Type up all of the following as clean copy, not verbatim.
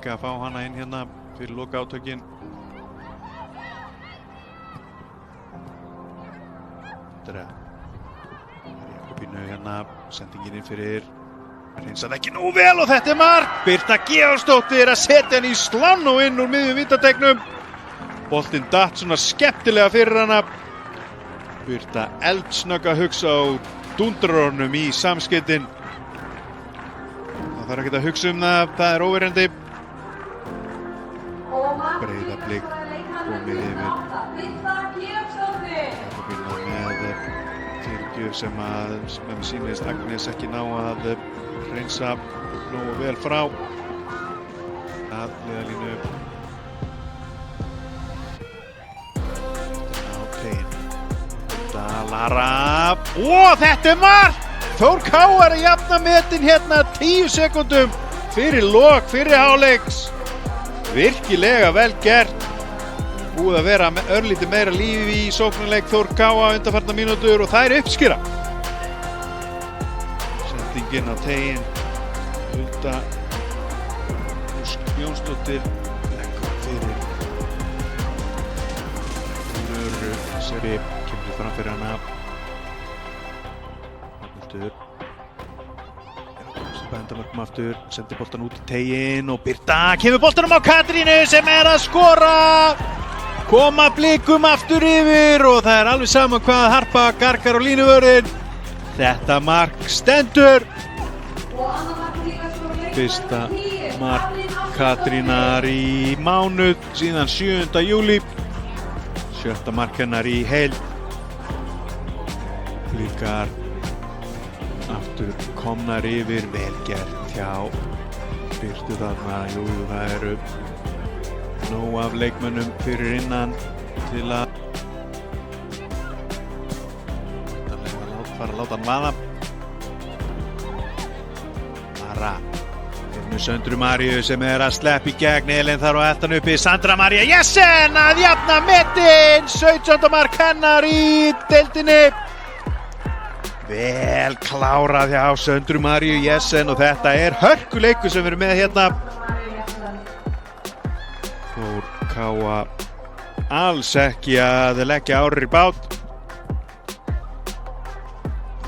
líka að fá hana inn hérna fyrir loka átökin. Þetta er Jakobínu hérna, sendingin inn fyrir, hreinsað ekki nógu vel og þetta er mark! Birta Georgsdóttir að setja hann í slann og inn úr miðjum vítategnum. Boltinn datt svona skemmtilega fyrir hana. Birta eldsnögg að hugsa á dúndrarornum í samskeytin. Það þarf ekkert að hugsa það, það er óverjandi. Breiðablik komið yfir. Jakobína með fyrirgjöf sem sýnist Agnes ekki ná að hreinsa nógu vel frá. Að hliðarlínu. Lara, þetta er mark! Þór Káar að jafna metin hérna 10 sekúndum fyrir lok, fyrir hálfleiks. Virkilega vel gert. Búið að vera örlítið meira lífi í sóknarleik Þór Káa undanfarna mínútur og það er uppskera. Sendingin á tegin. Hulda Jónsdóttir leggur fyrir. Nöru Seri kemur fram fyrir hana. Bændamörkum aftur, sendir boltan út í tegin og Birta kemur boltanum á Katrínu sem er að skora. Koma blikum aftur yfir og það er alveg sama hvað Harpa gargar á línuvörðin. Þetta mark stendur. Fyrsta mark Katrínar í mánuð síðan 7. júlí. 7. mark hennar í heild. Blikar aftur komnar yfir, vel gert hjá Birtu þarna. Jú, það eru nóg af leikmönnum fyrir innan til að fara að láta hann vaða. Lara finnur Söndru Maríu sem er að sleppa í gegn. Elín þarf að elta hann uppi. Sandra María Jessen að jafna metin. 17. mark hennar í deildinni. Vel klárað hjá Söndru Maríu Jessen og þetta er hörkuleikur sem við erum með hérna. Þór Káa alls ekki að leggja árar í bát.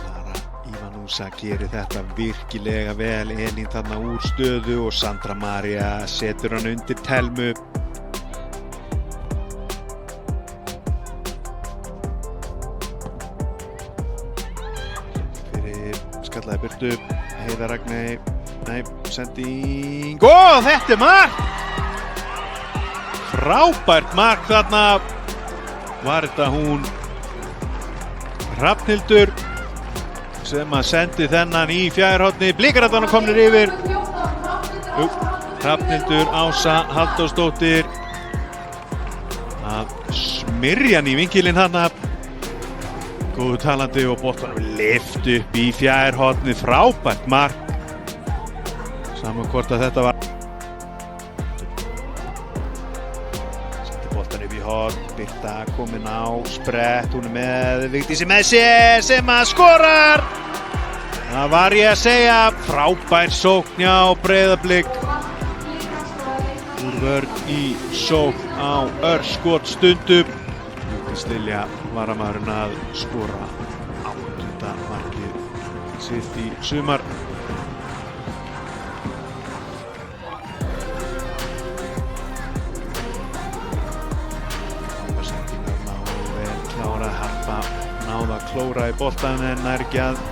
Lara Ívanúsa gerir þetta virkilega vel. Elín þarna úr stöðu og Sandra María setur hann undir Telmu. Skallaði Birtu, Heiða Ragney, sending og þetta er mark! Frábært mark þarna. Var þetta hún Hrafnhildur sem að sendi þennan í fjærhorni. Blikararnir komnir yfir. Hrafnhildur Ása Halldórsdóttir að smyrja hann í vinkilinn þarna. Góðu talandi og boltanum lyft upp í fjærhorni. Frábært mark. Saman hvort að þetta var. Setti boltan upp í horn. Birta komin á sprett. Hún er með Vigdísi með sér sem að skorar. Það var ég að segja. Frábær sókn hjá Breiðablik. Úr vörn í sókn á örskotsstundum. Lilja varamaðurinn að skora 8. markið sitt í sumar. Sendingarna og vel klárað. Harpa náða að klóra í boltann en nær ekki að